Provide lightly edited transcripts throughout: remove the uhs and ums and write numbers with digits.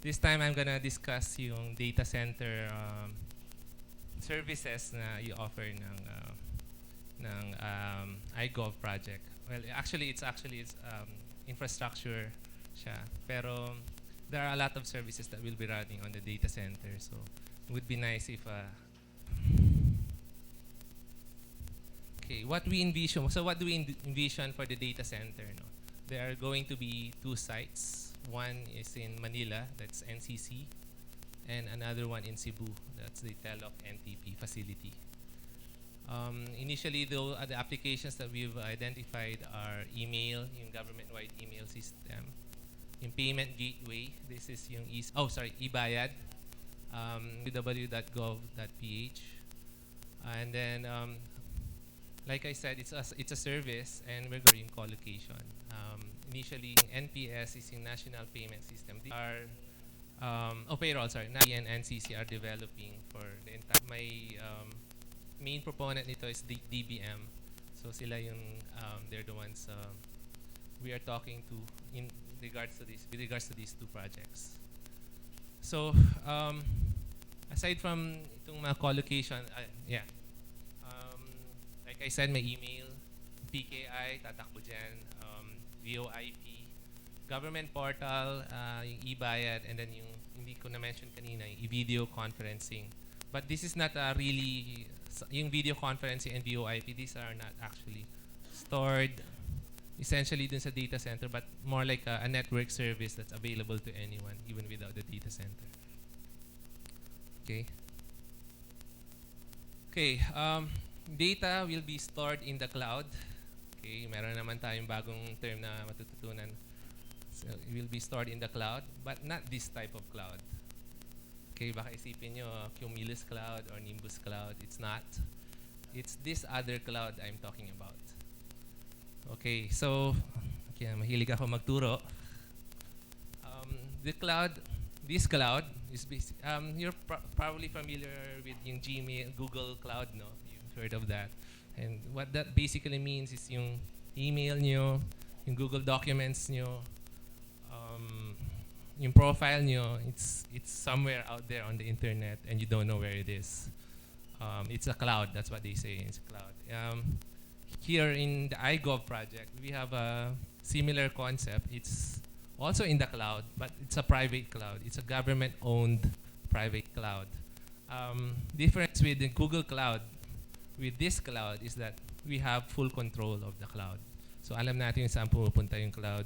This time I'm gonna discuss yung data center services na i-offer ng iGov project. Well, it's infrastructure siya. Pero there are a lot of services that will be running on the data center. So it would be nice if okay, what we envision. So what do we envision for the data center? No? There are going to be two sites. One is in Manila, that's NCC, and another one in Cebu, that's the Telok NTP facility. Initially, though, the applications that we've identified are email, yung government-wide email system, yung payment gateway. This is yung eBayad, www.gov.ph, and then like I said, it's a service, and we're going co-location. Initially, NPS is yung National Payment System. They are payroll. Sorry, NAI and NCC are developing for the entire. My main proponent nito is the DBM. So sila yung they're the ones we are talking to in regards to this with regards to these two projects. So aside from itong mga co-location, like I said, may email, PKI, tatakbo dyan, VoIP, government portal, yung eBayad, and then yung hindi ko na-mention kanina, yung video conferencing. But this is not really, yung video conferencing and VoIP, these are not actually stored essentially dun sa data center, but more like a network service that's available to anyone, even without the data center. Okay. Okay. Data will be stored in the cloud. Okay, meron naman tayong bagong term na matututunan. So, it will be stored in the cloud, but not this type of cloud. Okay, baka isipin nyo, Cumulus Cloud or Nimbus Cloud. It's not. It's this other cloud I'm talking about. Okay, so, mahilig ako magturo. This cloud is you're probably familiar with yung Gmail, Google Cloud, no? You've heard of that. And what that basically means is yung email nyo, yung Google Documents nyo, yung profile nyo, it's somewhere out there on the internet and you don't know where it is. It's a cloud, that's what they say, it's a cloud. Here in the iGov project, we have a similar concept. It's also in the cloud, but it's a private cloud. It's a government-owned private cloud. Difference with the Google Cloud, with this cloud, is that we have full control of the cloud. So alam natin saan pumupunta yung cloud.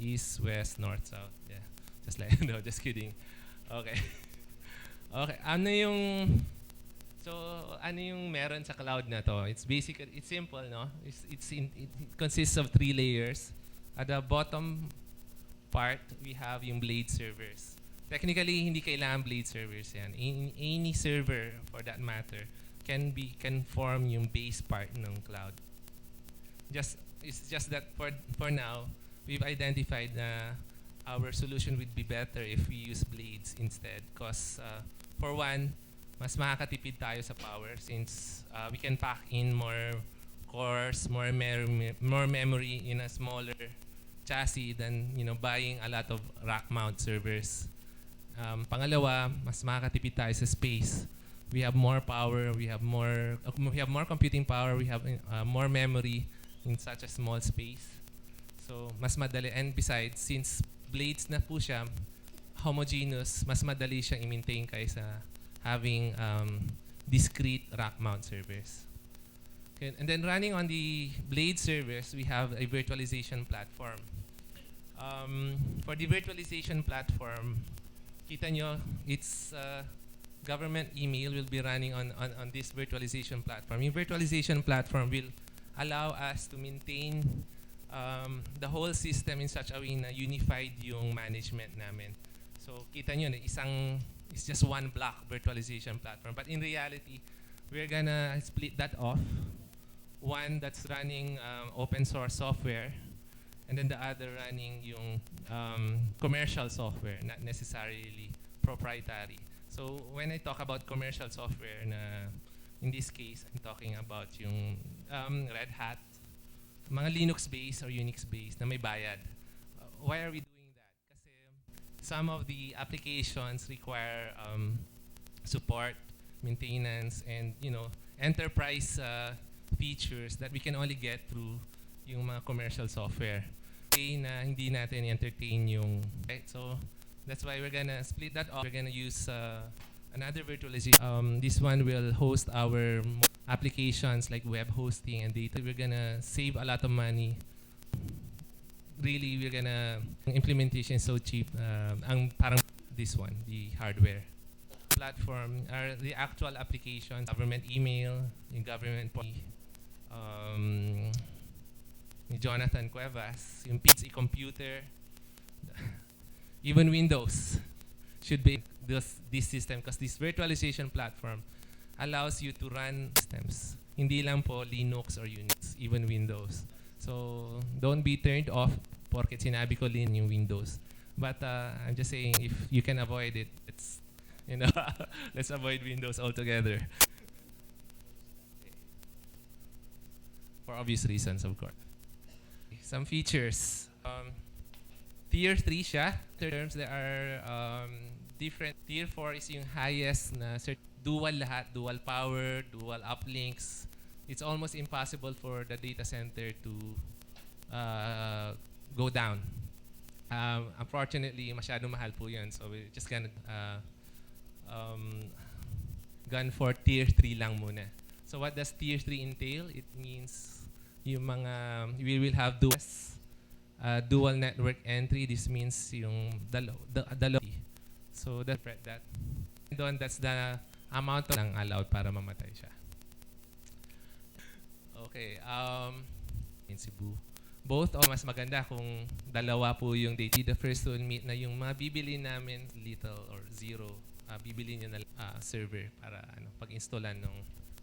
East, west, north, south. Yeah. Just like, no, just kidding. Okay. Okay. Ano yung meron sa cloud na to? It's simple, no? It consists of 3 layers. At the bottom part, we have yung blade servers. Technically, hindi kailangan blade servers yan. Any server, for that matter, can form yung base part ng cloud. It's just that for now, we've identified na our solution would be better if we use blades instead. Because for one, mas makakatipid tayo sa power since we can pack in more cores, more memory in a smaller chassis than buying a lot of rack mount servers. Pangalawa, mas makakatipid tayo sa space. We have more power, we have more computing power, we have more memory in such a small space. So, mas madali. And besides, since blades na po siya, homogeneous, mas madali siyang i-maintain kaysa having discrete rack mount servers. Okay. And then running on the blade servers, we have a virtualization platform. For the virtualization platform, kita nyo, it's government email will be running on this virtualization platform. Yung virtualization platform will allow us to maintain the whole system in such a way na unified yung management namin. So kita nyo, it's just one block virtualization platform. But in reality, we're gonna split that off. One that's running open source software, and then the other running yung commercial software, not necessarily proprietary. So when I talk about commercial software, in this case, I'm talking about yung Red Hat, mga Linux-based or Unix-based na may bayad. Why are we doing that? Kasi some of the applications require support, maintenance, and enterprise features that we can only get through yung mga commercial software. Okay, na hindi natin entertain yung right? So that's why we're gonna split that off. We're gonna use another virtualization. This one will host our applications like web hosting and data. We're gonna save a lot of money. Really, we're gonna implementation is so cheap. Ang parang this one, the hardware platform are the actual applications, government email, yung government ni Jonathan Cuevas, yung PC computer, even Windows should be this system because this virtualization platform allows you to run systems. Hindi lang po Linux or Unix, even Windows. So don't be turned off porket sinabi ko din yung Windows. But I'm just saying if you can avoid it, it's let's avoid Windows altogether. For obvious reasons, of course. Some features. Tier 3 siya. Terms there are different. Tier 4 is yung highest na dual lahat, dual power, dual uplinks. It's almost impossible for the data center to go down. Unfortunately, masyado mahal po yun. So we're just gonna gun for tier 3 lang muna. So what does tier 3 entail? It means yung mga, we will have dual network entry. This means yung dalawa. So that. That's the amount of lang allowed para mamatay siya. Okay, in Cebu. Both mas maganda kung dalawa po yung data. The first will meet na yung mga bibili namin little or zero. Bibili nyo na server para pag-installan ng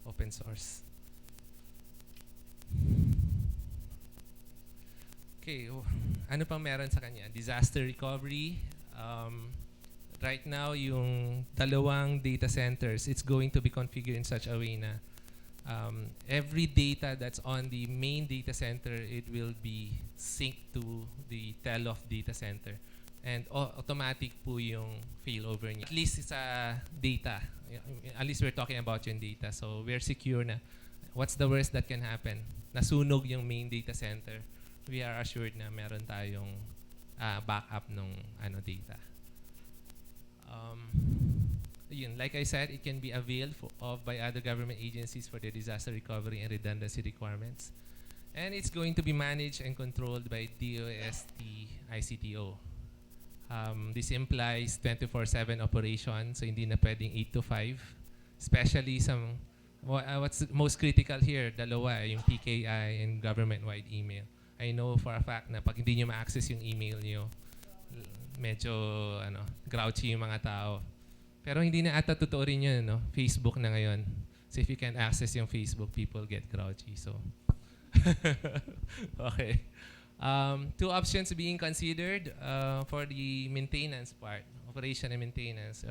open source. Okay, ano pang meron sa kanya? Disaster recovery. Right now, yung dalawang data centers, it's going to be configured in such a way na every data that's on the main data center, it will be synced to the tell-off data center. And automatic po yung failover niya. At least sa data. At least we're talking about yung data. So we're secure na. What's the worst that can happen? Nasunog yung main data center. We are assured na meron tayong backup ng data. Like I said, it can be availed by other government agencies for their disaster recovery and redundancy requirements. And it's going to be managed and controlled by DOST ICTO. This implies 24/7 operation, so hindi na pwedeng 8 to 5. Especially what's most critical here, dalawa, yung PKI and government-wide email. I know for a fact na pag hindi nyo ma-access yung email nyo, medyo grouchy yung mga tao. Pero hindi na ata totoo rin yun, Facebook na ngayon. So if you can't access yung Facebook, people get grouchy. So, okay. Two options being considered for the maintenance part, operation and maintenance.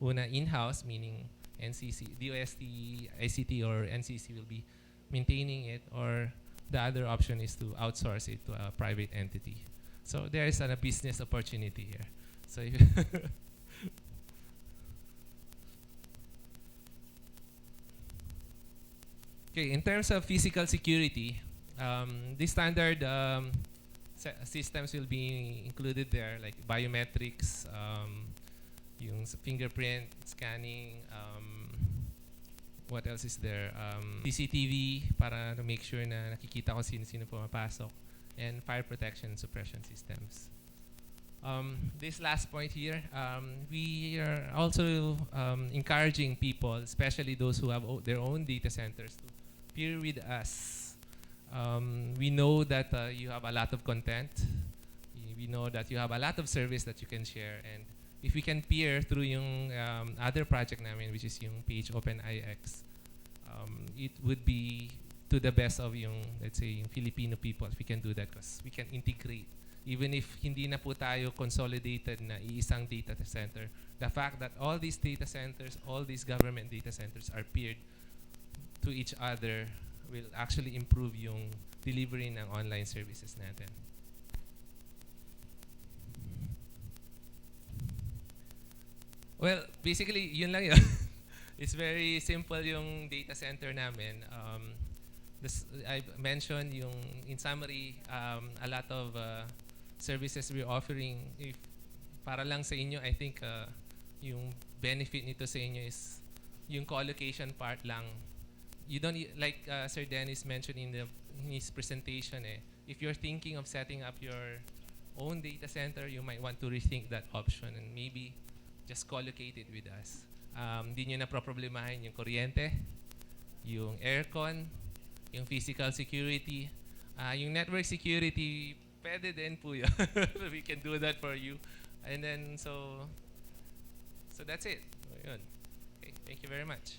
Una, in-house, meaning NCC, DOST, ICT, or NCC will be maintaining it, or the other option is to outsource it to a private entity. So there is a business opportunity here. So if okay, in terms of physical security, the standard systems will be included there, like biometrics, yung fingerprint scanning, what else is there? CCTV para to make sure na nakikita ko sino pumapasok, and fire protection suppression systems. This last point here, we are also encouraging people, especially those who have their own data centers, to peer with us. We know that you have a lot of content. We know that you have a lot of service that you can share, and if we can peer through yung other project namin, which is yung page OpenIX, it would be to the best of yung, let's say, yung Filipino people if we can do that, because we can integrate. Even if hindi na po tayo consolidated na iisang data center, the fact that all these data centers, all these government data centers are peered to each other will actually improve yung delivery ng online services natin. Well, basically, yun lang yun. It's very simple yung data center namin. I mentioned yung, in summary, a lot of services we're offering. If para lang sa inyo, I think yung benefit nito sa inyo is yung co-location part lang. You don't like Sir Dennis mentioned in his presentation. If you're thinking of setting up your own data center, you might want to rethink that option and maybe just co-locate it with us. Di nyo na problemahin yung kuryente, yung aircon, yung physical security, yung network security, pwede din po yun. We can do that for you. And then, so that's it. Yun. Okay, thank you very much.